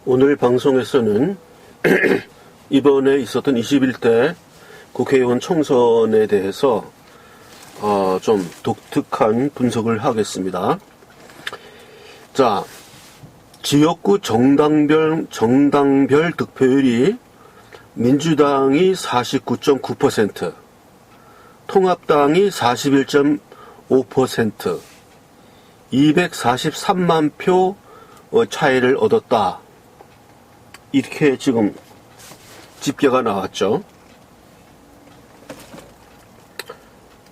오늘 방송에서는 이번에 있었던 21대 국회의원 총선에 대해서 좀 독특한 분석을 하겠습니다. 자, 지역구 정당별 득표율이 민주당이 49.9%, 통합당이 41.5%, 243만 표 차이를 얻었다. 이렇게 지금 집계가 나왔죠.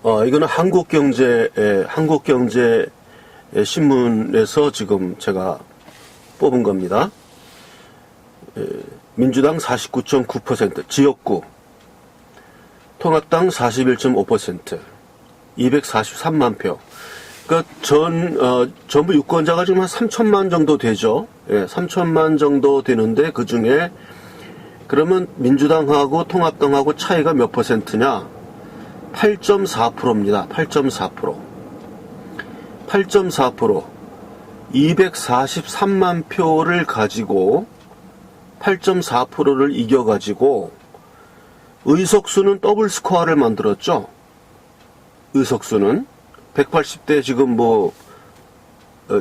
이거는 한국경제 신문에서 지금 제가 뽑은 겁니다. 민주당 49.9%, 지역구, 통합당 41.5%, 243만 표. 그러니까 전부 유권자가 지금 한 3천만 정도 되죠. 3천만 정도 되는데 그 중에 그러면 민주당하고 통합당하고 차이가 몇 퍼센트냐? 8.4%입니다. 8.4%. 8.4%. 243만 표를 가지고 8.4%를 이겨가지고 의석수는 더블 스코어를 만들었죠. 의석수는 180대 지금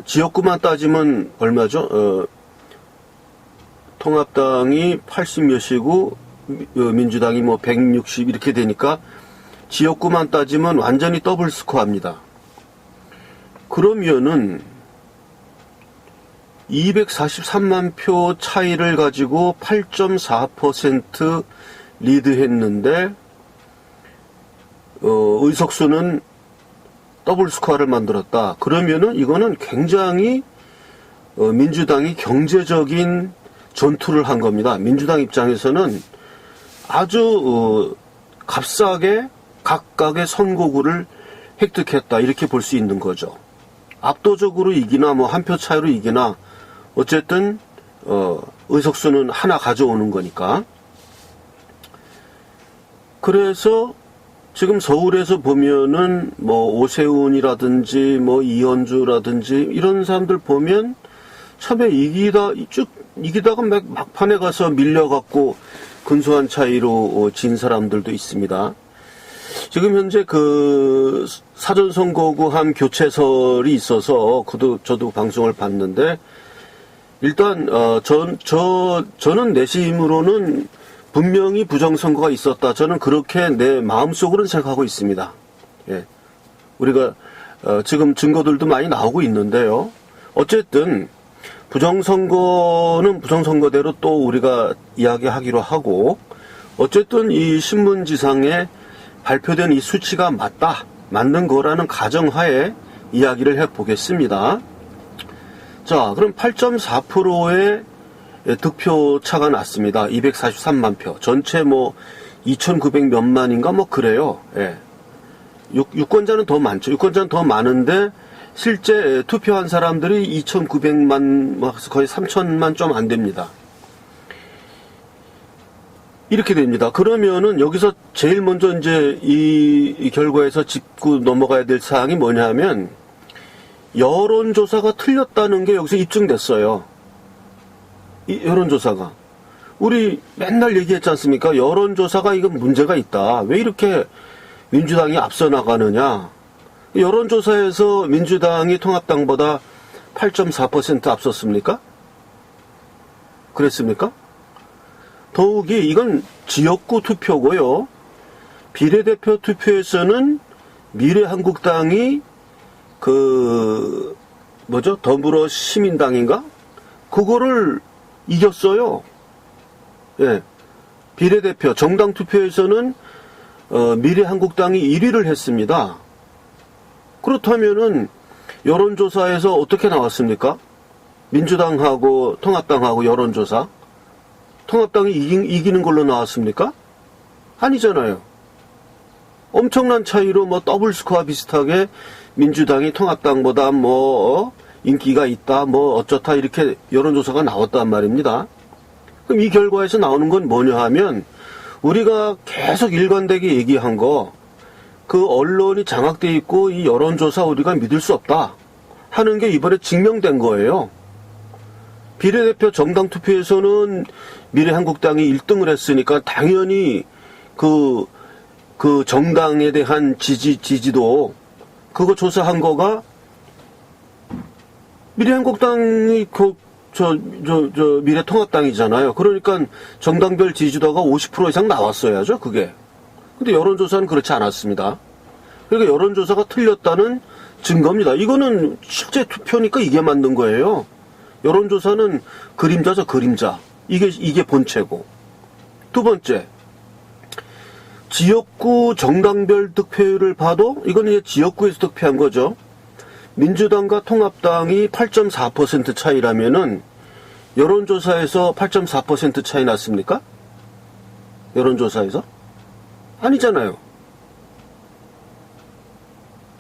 지역구만 따지면 얼마죠? 통합당이 80몇이고 민주당이 160 이렇게 되니까 지역구만 따지면 완전히 더블 스코어입니다. 그러면은 243만 표 차이를 가지고 8.4% 리드했는데 의석수는 더블 스코어를 만들었다. 그러면은 이거는 굉장히 민주당이 경제적인 전투를 한 겁니다. 민주당 입장에서는 아주 값싸게 각각의 선거구를 획득했다. 이렇게 볼 수 있는 거죠. 압도적으로 이기나 한 표 차이로 이기나 어쨌든 의석수는 하나 가져오는 거니까. 그래서 지금 서울에서 보면은 오세훈이라든지 이현주라든지 이런 사람들 보면 처음에 이기다가 막판에 가서 밀려갖고 근소한 차이로 진 사람들도 있습니다. 지금 현재 그 사전선거구 한 교체설이 있어서 저도 방송을 봤는데 일단 저는 내심으로는 분명히 부정선거가 있었다. 저는 그렇게 내 마음속으로는 생각하고 있습니다. 예. 우리가 지금 증거들도 많이 나오고 있는데요. 어쨌든 부정선거는 부정선거대로 또 우리가 이야기하기로 하고 어쨌든 이 신문지상에 발표된 이 수치가 맞는 거라는 가정하에 이야기를 해보겠습니다. 자, 그럼 8.4%의 득표 차가 났습니다. 243만 표. 전체 2,900 몇만인가 그래요. 예. 유권자는 더 많죠. 유권자는 더 많은데 실제 투표한 사람들이 2,900만 거의 3,000만 좀 안 됩니다. 이렇게 됩니다. 그러면은 여기서 제일 먼저 이제 이 결과에서 짚고 넘어가야 될 사항이 뭐냐면 여론조사가 틀렸다는 게 여기서 입증됐어요. 이 여론조사가. 우리 맨날 얘기했지 않습니까? 여론조사가 이건 문제가 있다. 왜 이렇게 민주당이 앞서 나가느냐. 여론조사에서 민주당이 통합당보다 8.4% 앞섰습니까? 그랬습니까? 더욱이 이건 지역구 투표고요. 비례대표 투표에서는 미래한국당이 더불어시민당인가? 그거를 이겼어요. 예. 비례대표, 정당 투표에서는, 미래한국당이 1위를 했습니다. 그렇다면은, 여론조사에서 어떻게 나왔습니까? 민주당하고 통합당하고 여론조사? 통합당이 이기는 걸로 나왔습니까? 아니잖아요. 엄청난 차이로 더블 스코어 비슷하게 민주당이 통합당보다 인기가 있다, 어쩌다 이렇게 여론조사가 나왔단 말입니다. 그럼 이 결과에서 나오는 건 뭐냐 하면 우리가 계속 일관되게 얘기한 그 언론이 장악돼 있고 이 여론조사 우리가 믿을 수 없다 하는 게 이번에 증명된 거예요. 비례대표 정당 투표에서는 미래한국당이 1등을 했으니까 당연히 그 정당에 대한 지지도 그거 조사한 거가 미래한국당이 미래통합당이잖아요. 그러니까 정당별 지지도가 50% 이상 나왔어야죠, 그게. 근데 여론조사는 그렇지 않았습니다. 그러니까 여론조사가 틀렸다는 증거입니다. 이거는 실제 투표니까 이게 맞는 거예요. 여론조사는 그림자죠, 그림자. 이게 본체고. 두 번째, 지역구 정당별 득표율을 봐도 이건 이제 지역구에서 득표한 거죠. 민주당과 통합당이 8.4% 차이라면은 여론조사에서 8.4% 차이 났습니까? 여론조사에서? 아니잖아요.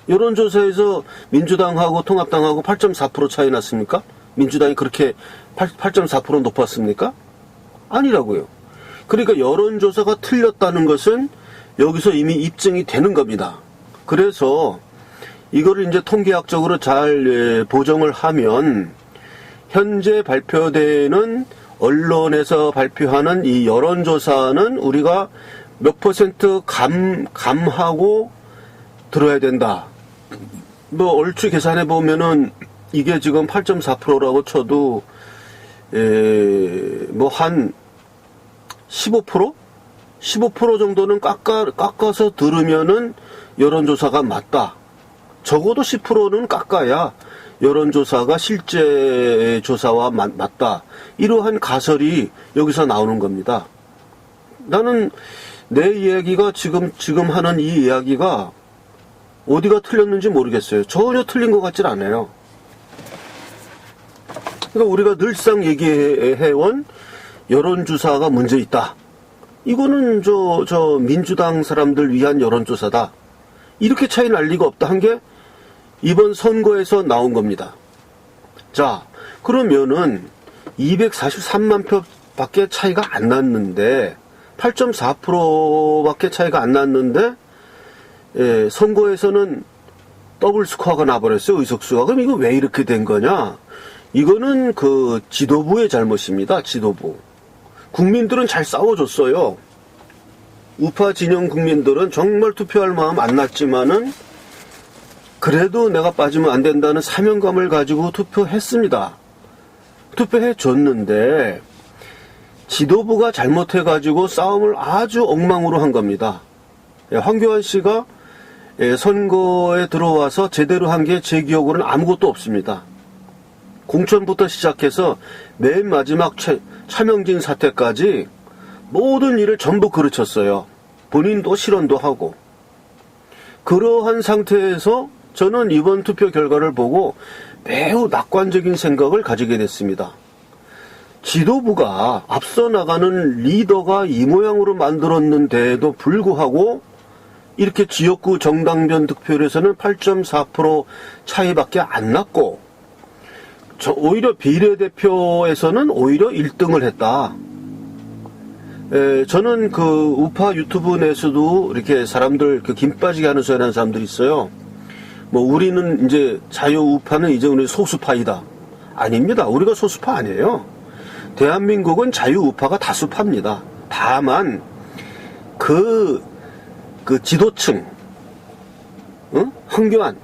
여론조사에서 민주당하고 통합당하고 8.4% 차이 났습니까? 민주당이 그렇게 8.4% 높았습니까? 아니라고요. 그러니까 여론조사가 틀렸다는 것은 여기서 이미 입증이 되는 겁니다. 그래서 이거를 이제 통계학적으로 잘 보정을 하면 현재 발표되는 언론에서 발표하는 이 여론조사는 우리가 몇 퍼센트 감하고 들어야 된다. 뭐 얼추 계산해 보면은 이게 지금 8.4%라고 쳐도 뭐 한 15%? 15% 정도는 깎아서 들으면은 여론조사가 맞다. 적어도 10%는 깎아야 여론조사가 실제 조사와 맞다. 이러한 가설이 여기서 나오는 겁니다. 나는 내 이야기가 지금 하는 이 이야기가 어디가 틀렸는지 모르겠어요. 전혀 틀린 것 같질 않아요. 그러니까 우리가 늘상 얘기해온 여론조사가 문제 있다. 이거는 저 민주당 사람들 위한 여론조사다. 이렇게 차이 날 리가 없다 한 게 이번 선거에서 나온 겁니다. 자, 그러면은 243만 표밖에 차이가 안 났는데 8.4%밖에 차이가 안 났는데 선거에서는 더블 스코어가 나버렸어요. 의석수가. 그럼 이거 왜 이렇게 된 거냐? 이거는 그 지도부의 잘못입니다. 지도부. 국민들은 잘 싸워줬어요. 우파 진영 국민들은 정말 투표할 마음 안 났지만은 그래도 내가 빠지면 안 된다는 사명감을 가지고 투표했습니다. 투표해 줬는데 지도부가 잘못해가지고 싸움을 아주 엉망으로 한 겁니다. 황교안 씨가 선거에 들어와서 제대로 한 게 제 기억으로는 아무것도 없습니다. 공천부터 시작해서 맨 마지막 차명진 사태까지 모든 일을 전부 그르쳤어요. 본인도 실언도 하고. 그러한 상태에서 저는 이번 투표 결과를 보고 매우 낙관적인 생각을 가지게 됐습니다. 지도부가 앞서 나가는 리더가 이 모양으로 만들었는데도 불구하고 이렇게 지역구 정당별 득표율에서는 8.4% 차이밖에 안 났고 오히려 비례대표에서는 오히려 1등을 했다. 저는 그 우파 유튜브 내에서도 이렇게 사람들 김 빠지게 하는 소리 하는 사람들이 있어요. 뭐 우리는 이제 자유우파는 이제 우리 소수파이다. 아닙니다. 우리가 소수파 아니에요. 대한민국은 자유우파가 다수파입니다. 다만 그 지도층, 황교안,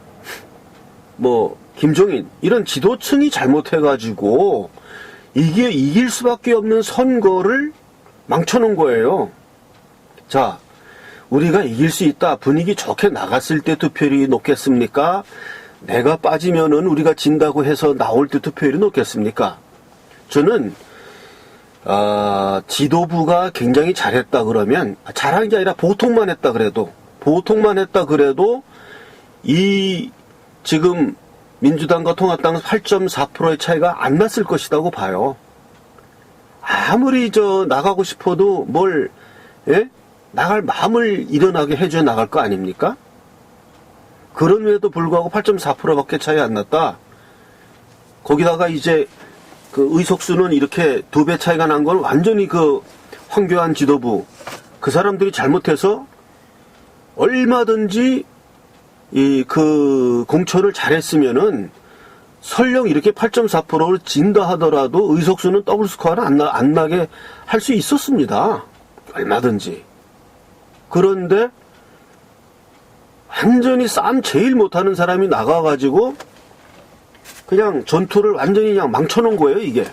뭐 김종인 이런 지도층이 잘못해가지고 이게 이길 수밖에 없는 선거를 망쳐놓은 거예요. 자, 우리가 이길 수 있다. 분위기 좋게 나갔을 때 투표율이 높겠습니까? 내가 빠지면은 우리가 진다고 해서 나올 때 투표율이 높겠습니까? 저는 지도부가 굉장히 잘했다 그러면 잘한 게 아니라 보통만 했다 그래도 이 지금 민주당과 통합당은 8.4%의 차이가 안 났을 것이라고 봐요. 아무리 나가고 싶어도 나갈 마음을 일어나게 해줘야 나갈 거 아닙니까? 그럼에도 불구하고 8.4%밖에 차이 안 났다. 거기다가 이제 그 의석수는 이렇게 2배 차이가 난 건 완전히 그 황교안 지도부 그 사람들이 잘못해서 얼마든지 그 공천을 잘했으면은 설령 이렇게 8.4%를 진다 하더라도 의석수는 더블 스코어는 안 나게 할 수 있었습니다. 얼마든지. 그런데 완전히 싸움 제일 못하는 사람이 나가가지고 그냥 전투를 완전히 그냥 망쳐놓은 거예요, 이게.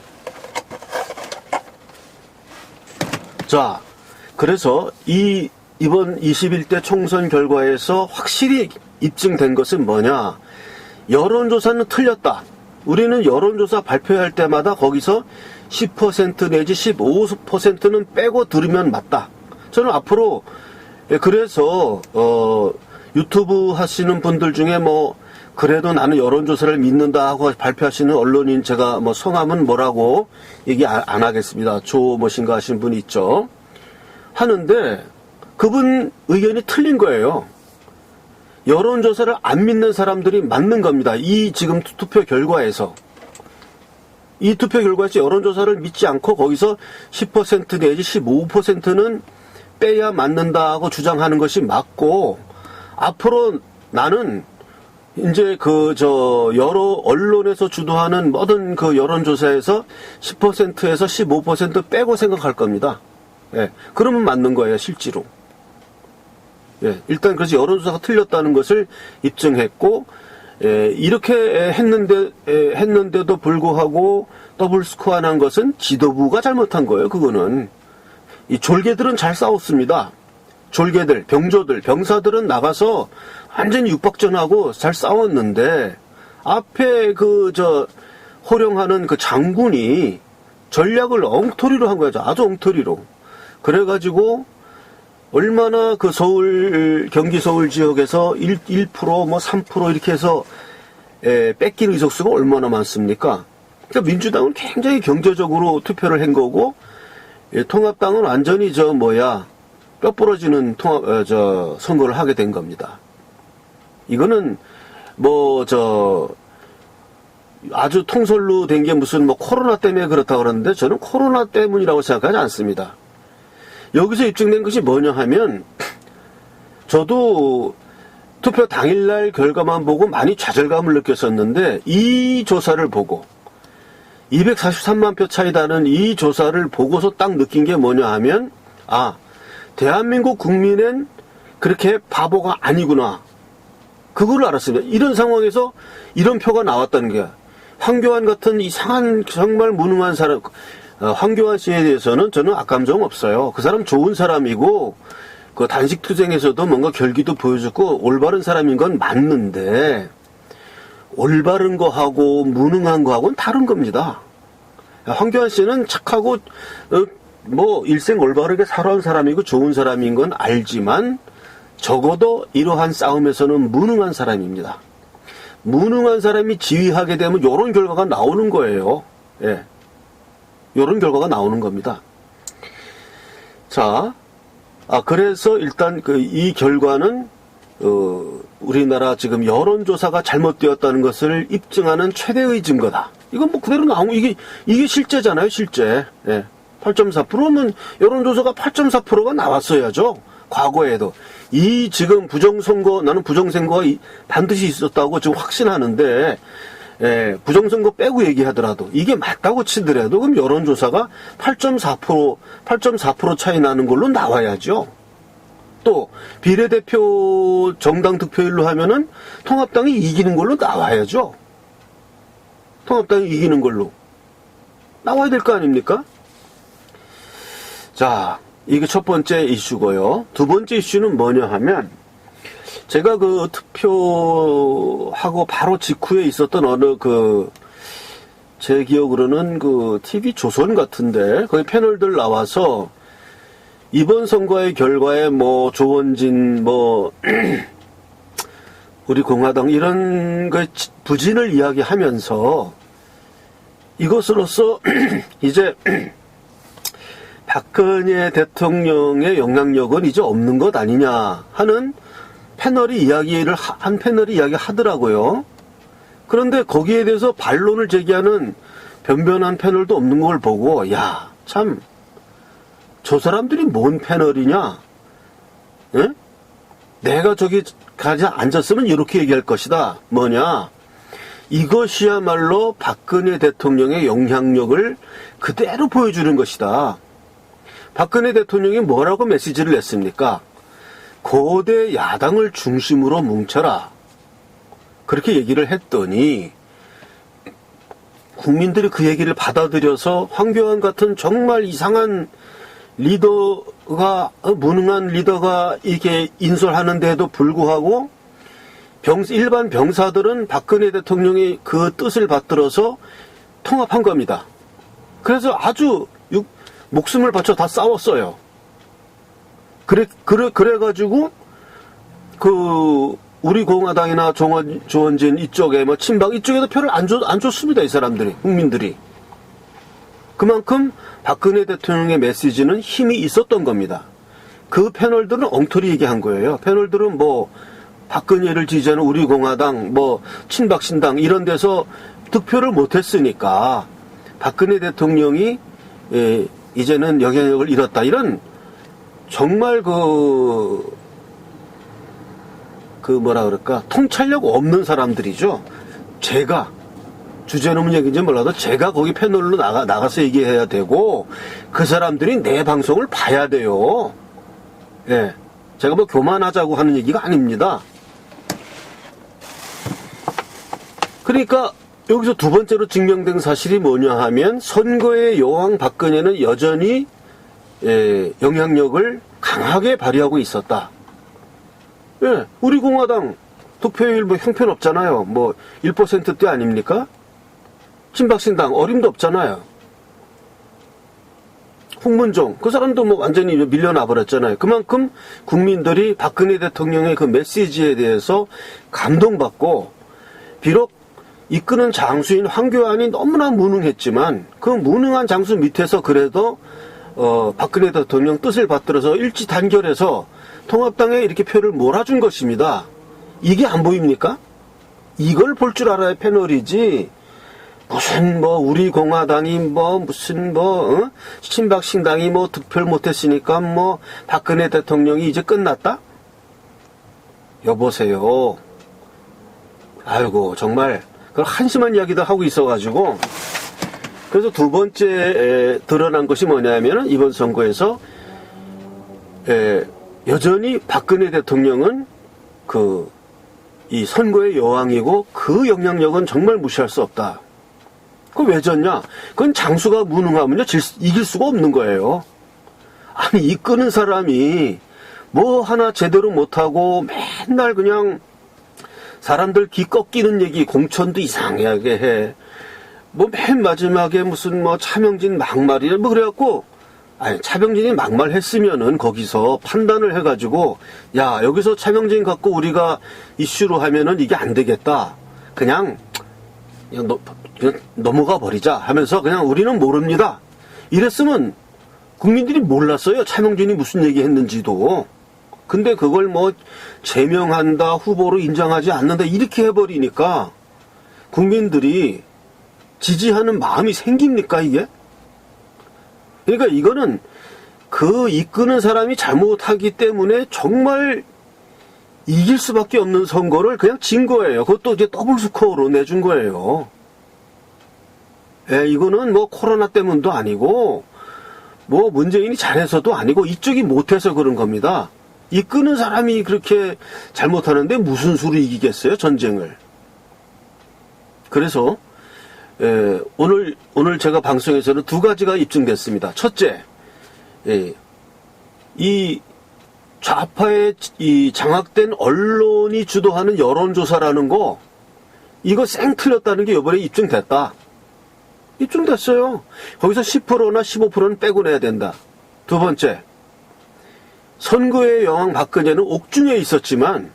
자, 그래서 이번 21대 총선 결과에서 확실히 입증된 것은 뭐냐? 여론조사는 틀렸다. 우리는 여론조사 발표할 때마다 거기서 10% 내지 15%는 빼고 들으면 맞다. 저는 앞으로 그래서 유튜브 하시는 분들 중에 뭐 그래도 나는 여론조사를 믿는다 하고 발표하시는 언론인 제가 뭐 성함은 뭐라고 얘기 안 하겠습니다. 조 뭐신가 하시는 분이 있죠. 하는데 그분 의견이 틀린 거예요. 여론조사를 안 믿는 사람들이 맞는 겁니다. 이 지금 투표 결과에서. 이 투표 결과에서 여론조사를 믿지 않고 거기서 10% 내지 15%는 빼야 맞는다고 주장하는 것이 맞고, 앞으로 나는 이제 여러 언론에서 주도하는 모든 그 여론조사에서 10%에서 15% 빼고 생각할 겁니다. 예. 그러면 맞는 거예요, 실제로. 예. 일단 그래서 여론조사가 틀렸다는 것을 입증했고, 예. 이렇게 했는데도 불구하고 더블 스코어 난 것은 지도부가 잘못한 거예요, 그거는. 이 졸개들은 잘 싸웠습니다. 졸개들, 병조들, 병사들은 나가서 완전히 육박전하고 잘 싸웠는데, 앞에 호령하는 그 장군이 전략을 엉터리로 한 거죠. 아주 엉터리로. 그래가지고, 얼마나 그 경기 서울 지역에서 1%, 뭐 3% 이렇게 해서, 뺏긴 의석수가 얼마나 많습니까? 그러니까 민주당은 굉장히 경제적으로 투표를 한 거고, 통합당은 완전히 뼈 부러지는 선거를 하게 된 겁니다. 이거는 아주 통솔로 된 게 무슨 코로나 때문에 그렇다고 그러는데 저는 코로나 때문이라고 생각하지 않습니다. 여기서 입증된 것이 뭐냐 하면, 저도 투표 당일날 결과만 보고 많이 좌절감을 느꼈었는데, 이 조사를 보고 243만 표 차이 나는 이 조사를 보고서 딱 느낀 게 뭐냐 하면, 대한민국 국민은 그렇게 바보가 아니구나. 그걸 알았습니다. 이런 상황에서 이런 표가 나왔다는 게, 황교안 같은 이상한 정말 무능한 사람, 황교안 씨에 대해서는 저는 악감정 없어요. 그 사람 좋은 사람이고, 그 단식 투쟁에서도 뭔가 결기도 보여줬고 올바른 사람인 건 맞는데, 올바른 거하고 무능한 거하고는 다른 겁니다. 황교안 씨는 착하고 일생 올바르게 살아온 사람이고 좋은 사람인 건 알지만, 적어도 이러한 싸움에서는 무능한 사람입니다. 무능한 사람이 지휘하게 되면 이런 결과가 나오는 거예요. 예. 이런 결과가 나오는 겁니다. 자, 그래서 일단 이 결과는 우리나라 지금 여론조사가 잘못되었다는 것을 입증하는 최대의 증거다. 이건 그대로 나오고, 이게 실제잖아요, 실제. 예. 8.4%면 여론조사가 8.4%가 나왔어야죠. 과거에도. 이 지금 나는 부정선거가 반드시 있었다고 지금 확신하는데, 부정선거 빼고 얘기하더라도, 이게 맞다고 치더라도, 그럼 여론조사가 8.4% 차이 나는 걸로 나와야죠. 또, 비례대표 정당 득표율로 하면은 통합당이 이기는 걸로 나와야죠. 통합당이 이기는 걸로. 나와야 될 거 아닙니까? 자, 이게 첫 번째 이슈고요. 두 번째 이슈는 뭐냐 하면, 제가 투표하고 바로 직후에 있었던 제 기억으로는 TV 조선 같은데, 거기 패널들 나와서, 이번 선거의 결과에 조원진, 우리 공화당 이런 부진을 이야기하면서, 이것으로서 이제 박근혜 대통령의 영향력은 이제 없는 것 아니냐 하는 패널이 이야기하더라고요. 그런데 거기에 대해서 반론을 제기하는 변변한 패널도 없는 걸 보고, 참, 저 사람들이 뭔 패널이냐? 예? 내가 저기 가지 앉았으면 이렇게 얘기할 것이다. 뭐냐? 이것이야말로 박근혜 대통령의 영향력을 그대로 보여주는 것이다. 박근혜 대통령이 뭐라고 메시지를 냈습니까? 거대 야당을 중심으로 뭉쳐라. 그렇게 얘기를 했더니 국민들이 그 얘기를 받아들여서 황교안 같은 정말 이상한 리더가, 무능한 리더가 이렇게 인솔하는데도 불구하고 일반 병사들은 박근혜 대통령이 그 뜻을 받들어서 통합한 겁니다. 그래서 아주 목숨을 바쳐 다 싸웠어요. 그래가지고 우리 공화당이나 조원진 이쪽에 친박 이쪽에도 표를 안 줬습니다. 이 사람들이, 국민들이. 그만큼 박근혜 대통령의 메시지는 힘이 있었던 겁니다. 그 패널들은 엉터리 얘기한 거예요. 패널들은 박근혜를 지지하는 우리 공화당, 친박신당 이런 데서 득표를 못했으니까 박근혜 대통령이 이제는 영향력을 잃었다. 이런 정말 통찰력 없는 사람들이죠. 제가 주제넘은 얘기인지 몰라도 제가 거기 패널로 나가서 얘기해야 되고 그 사람들이 내 방송을 봐야 돼요. 예. 제가 교만하자고 하는 얘기가 아닙니다. 그러니까 여기서 두 번째로 증명된 사실이 뭐냐 하면 선거의 여왕 박근혜는 여전히 영향력을 강하게 발휘하고 있었다. 예, 우리 공화당 득표율 형편없잖아요. 1%대 아닙니까? 친박신당 어림도 없잖아요. 홍문종 그 사람도 완전히 밀려나버렸잖아요. 그만큼 국민들이 박근혜 대통령의 그 메시지에 대해서 감동받고 비록 이끄는 장수인 황교안이 너무나 무능했지만 그 무능한 장수 밑에서 그래도 박근혜 대통령 뜻을 받들어서 일치 단결해서 통합당에 이렇게 표를 몰아준 것입니다. 이게 안 보입니까? 이걸 볼 줄 알아야 패널이지. 무슨 우리 공화당이 친박신당이 득표를 못했으니까 박근혜 대통령이 이제 끝났다? 여보세요. 아이고 정말 그걸 한심한 이야기도 하고 있어가지고. 그래서 두 번째 드러난 것이 뭐냐면 이번 선거에서 여전히 박근혜 대통령은 이 선거의 여왕이고 그 영향력은 정말 무시할 수 없다. 그거 왜 졌냐? 그건 장수가 무능하면요 이길 수가 없는 거예요. 아니 이끄는 사람이 하나 제대로 못하고 맨날 그냥 사람들 귀 꺾이는 얘기 공천도 이상하게 해. 맨 마지막에 무슨 차명진 막말이야 그래갖고 차명진이 막말했으면은 거기서 판단을 해가지고 야 여기서 차명진 갖고 우리가 이슈로 하면은 이게 안 되겠다. 그냥 넘어가 버리자 하면서 그냥 우리는 모릅니다. 이랬으면 국민들이 몰랐어요. 차명진이 무슨 얘기 했는지도. 근데 그걸 제명한다, 후보로 인정하지 않는다 이렇게 해버리니까 국민들이 지지하는 마음이 생깁니까 이게? 그러니까 이거는 그 이끄는 사람이 잘못하기 때문에 정말 이길 수밖에 없는 선거를 그냥 진 거예요. 그것도 이제 더블 스코어로 내준 거예요. 이거는 코로나 때문도 아니고 문재인이 잘해서도 아니고 이쪽이 못해서 그런 겁니다. 이끄는 사람이 그렇게 잘못하는데 무슨 수로 이기겠어요, 전쟁을. 그래서 오늘 제가 방송에서는 두 가지가 입증됐습니다. 첫째, 이 좌파의 이 장악된 언론이 주도하는 여론조사라는 거 이거 쌩 틀렸다는 게 이번에 입증됐다. 입증됐어요. 거기서 10%나 15%는 빼고 내야 된다. 두 번째, 선거의 여왕 박근혜는 옥중에 있었지만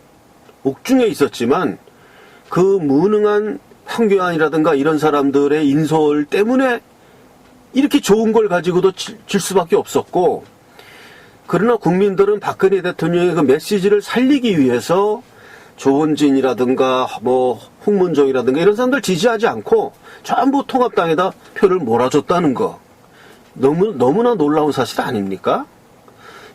그 무능한 황교안이라든가 이런 사람들의 인솔 때문에 이렇게 좋은 걸 가지고도 질 수밖에 없었고, 그러나 국민들은 박근혜 대통령의 그 메시지를 살리기 위해서 조원진이라든가 홍문종이라든가 이런 사람들 지지하지 않고 전부 통합당에다 표를 몰아줬다는 거 너무나 놀라운 사실 아닙니까?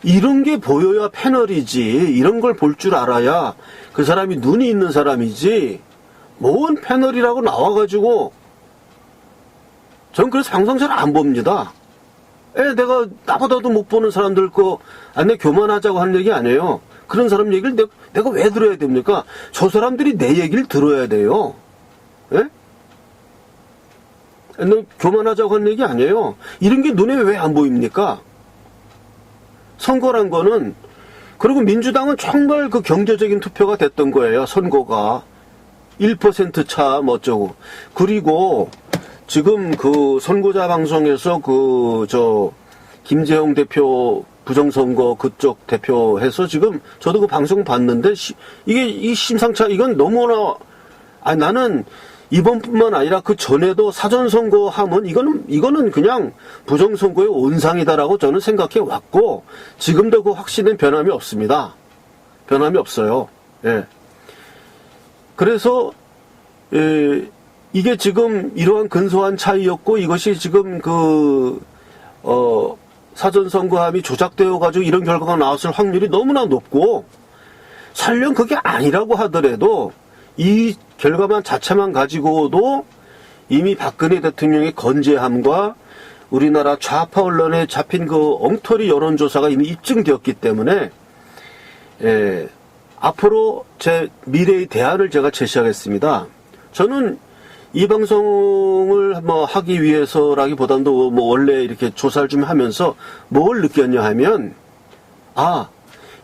이런 게 보여야 패널이지. 이런 걸 볼 줄 알아야 그 사람이 눈이 있는 사람이지. 뭔 패널이라고 나와가지고, 전 그래서 방송 잘 안 봅니다. 내가 나보다도 못 보는 사람들 내 교만하자고 하는 얘기 아니에요. 그런 사람 얘기를 내가 왜 들어야 됩니까? 저 사람들이 내 얘기를 들어야 돼요. 예? 교만하자고 하는 얘기 아니에요. 이런 게 눈에 왜 안 보입니까? 선거란 거는, 그리고 민주당은 정말 그 경제적인 투표가 됐던 거예요. 선거가 1% 차 어쩌고. 그리고 지금 그 선거자 방송에서 김재형 대표 부정선거 그쪽 대표해서 지금 저도 그 방송 봤는데 이게 심상치 이건 너무나 나는 이번뿐만 아니라 그 전에도 사전선거 하면 이거는 그냥 부정선거의 온상이다라고 저는 생각해 왔고 지금도 그 확신은 변함이 없습니다. 변함이 없어요. 예. 그래서 이게 지금 이러한 근소한 차이였고 이것이 지금 사전선거함이 조작되어 가지고 이런 결과가 나왔을 확률이 너무나 높고 설령 그게 아니라고 하더라도 이 결과만 자체만 가지고도 이미 박근혜 대통령의 건재함과 우리나라 좌파 언론에 잡힌 그 엉터리 여론조사가 이미 입증되었기 때문에 앞으로 제 미래의 대안을 제가 제시하겠습니다. 저는 이 방송을 하기 위해서라기보다도 원래 이렇게 조사를 좀 하면서 뭘 느꼈냐 하면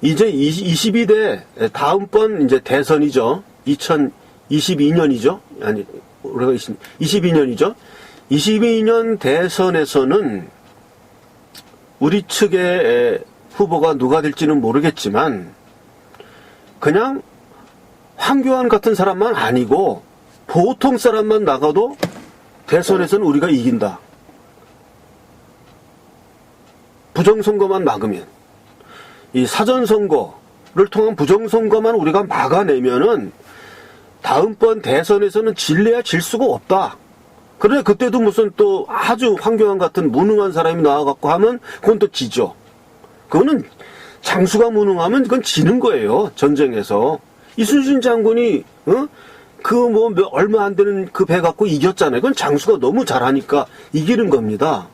이제 22대 다음번 이제 대선이죠. 2022년이죠. 아니 우리가 22년이죠. 22년 대선에서는 우리 측의 후보가 누가 될지는 모르겠지만 그냥 황교안 같은 사람만 아니고 보통 사람만 나가도 대선에서는 우리가 이긴다. 부정선거만 막으면 이 사전선거를 통한 부정선거만 우리가 막아내면은 다음번 대선에서는 질래야 질 수가 없다. 그래 그때도 무슨 또 아주 황교안 같은 무능한 사람이 나와갖고 하면 그건 또 지죠. 그거는 장수가 무능하면 그건 지는 거예요. 전쟁에서. 이순신 장군이 얼마 안 되는 그 배 갖고 이겼잖아요. 그건 장수가 너무 잘하니까 이기는 겁니다.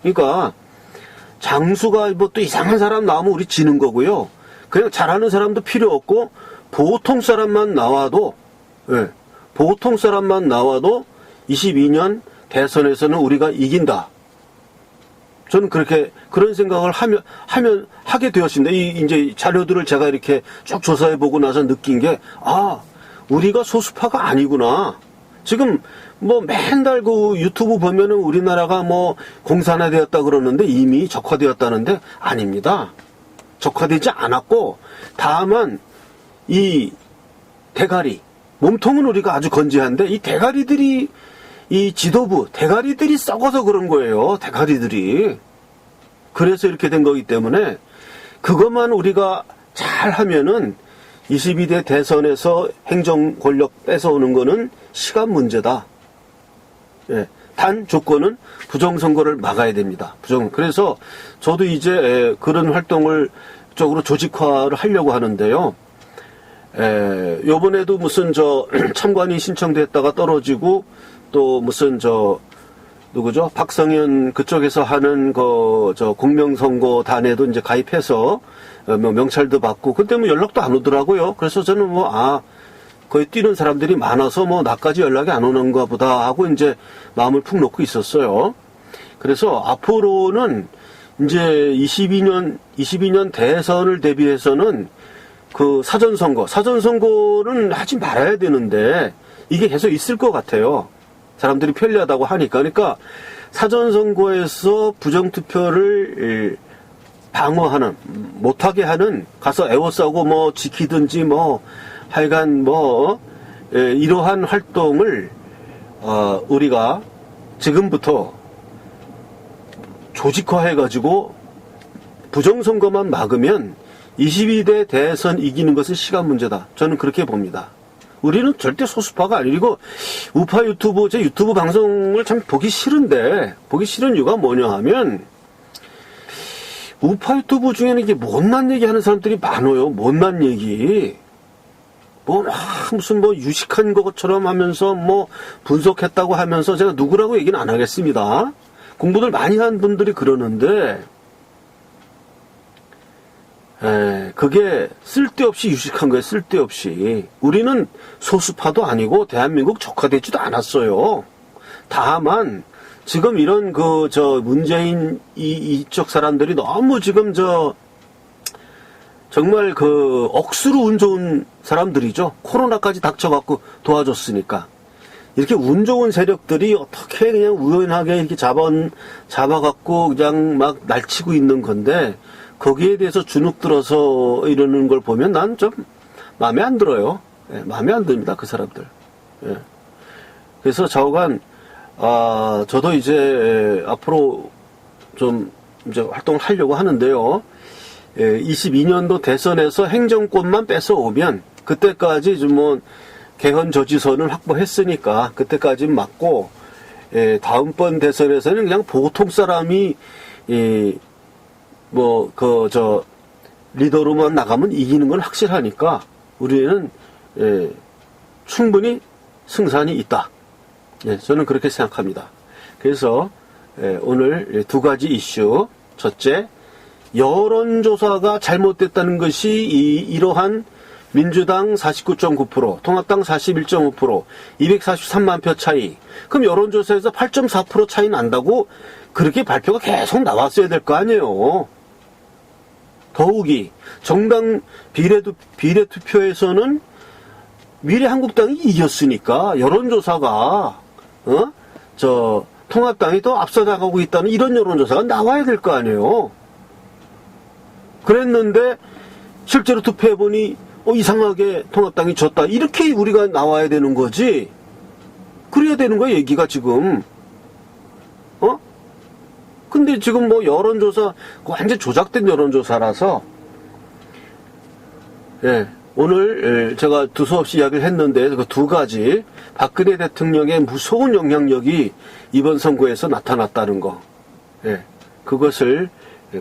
그러니까 장수가 또 이상한 사람 나오면 우리 지는 거고요. 그냥 잘하는 사람도 필요 없고 보통 사람만 나와도 보통 사람만 나와도 22년 대선에서는 우리가 이긴다. 저는 그런 생각을 하게 되었습니다. 이제 자료들을 제가 이렇게 쭉 조사해보고 나서 느낀 게, 우리가 소수파가 아니구나. 지금 맨날 그 유튜브 보면은 우리나라가 공산화되었다 그러는데 이미 적화되었다는데 아닙니다. 적화되지 않았고, 다만 이 대가리, 몸통은 우리가 아주 건재한데 이 대가리들이 이 지도부 대가리들이 썩어서 그런 거예요. 대가리들이. 그래서 이렇게 된 거기 때문에 그것만 우리가 잘 하면은 22대 대선에서 행정 권력 뺏어오는 거는 시간 문제다. 단 조건은 부정선거를 막아야 됩니다. 그래서 저도 이제 그런 활동을 쪽으로 조직화를 하려고 하는데요. 요번에도 무슨 참관인 신청됐다가 떨어지고 또 무슨 누구죠? 박성현 그쪽에서 하는 공명선거단에도 이제 가입해서 명찰도 받고 그때 연락도 안 오더라고요. 그래서 저는 거의 뛰는 사람들이 많아서 나까지 연락이 안 오는가 보다 하고 이제 마음을 푹 놓고 있었어요. 그래서 앞으로는 이제 22년 대선을 대비해서는 그 사전선거는 하지 말아야 되는데 이게 계속 있을 것 같아요. 사람들이 편리하다고 하니까. 그러니까 사전선거에서 부정투표를 방어하는, 못하게 하는, 가서 애워싸고 지키든지 하여간 이러한 활동을 우리가 지금부터 조직화해가지고 부정선거만 막으면 22대 대선 이기는 것은 시간 문제다. 저는 그렇게 봅니다. 우리는 절대 소수파가 아니고 우파 유튜브, 제 유튜브 방송을 참 보기 싫은데 보기 싫은 이유가 뭐냐 하면 우파 유튜브 중에는 이게 못난 얘기 하는 사람들이 많아요. 못난 얘기 무슨 유식한 것처럼 하면서 분석했다고 하면서 제가 누구라고 얘기는 안 하겠습니다. 공부들 많이 한 분들이 그러는데, 그게 쓸데없이 유식한 거예요, 쓸데없이. 우리는 소수파도 아니고 대한민국 적화되지도 않았어요. 다만, 지금 이런 문재인 이쪽 사람들이 너무 지금 정말 억수로 운 좋은 사람들이죠. 코로나까지 닥쳐갖고 도와줬으니까. 이렇게 운 좋은 세력들이 어떻게 그냥 우연하게 이렇게 잡아갖고 그냥 막 날치고 있는 건데, 거기에 대해서 주눅 들어서 이러는 걸 보면 난 좀 마음에 안 들어요. 예, 마음에 안 듭니다, 그 사람들. 예. 그래서 좌우간, 저도 이제 앞으로 좀 이제 활동을 하려고 하는데요. 22년도 대선에서 행정권만 뺏어오면 그때까지 좀 개헌 저지선을 확보했으니까 그때까지 맞고, 다음번 대선에서는 그냥 보통 사람이 리더로만 나가면 이기는 건 확실하니까 우리는 충분히 승산이 있다. 저는 그렇게 생각합니다. 그래서 오늘 두 가지 이슈. 첫째, 여론조사가 잘못됐다는 것이 이러한 민주당 49.9%, 통합당 41.5%, 243만 표 차이. 그럼 여론조사에서 8.4% 차이 난다고 그렇게 발표가 계속 나왔어야 될 거 아니에요. 더욱이 정당 비례투표에서는 미래한국당이 이겼으니까 여론조사가 통합당이 더 앞서 나가고 있다는 이런 여론조사가 나와야 될 거 아니에요. 그랬는데 실제로 투표해보니 이상하게 통합당이 졌다. 이렇게 우리가 나와야 되는 거지. 그래야 되는 거야, 얘기가 지금. 근데 지금 여론조사, 완전 조작된 여론조사라서, 오늘 제가 두서없이 이야기를 했는데, 그 두 가지, 박근혜 대통령의 무서운 영향력이 이번 선거에서 나타났다는 거. 그것을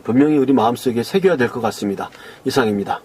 분명히 우리 마음속에 새겨야 될 것 같습니다. 이상입니다.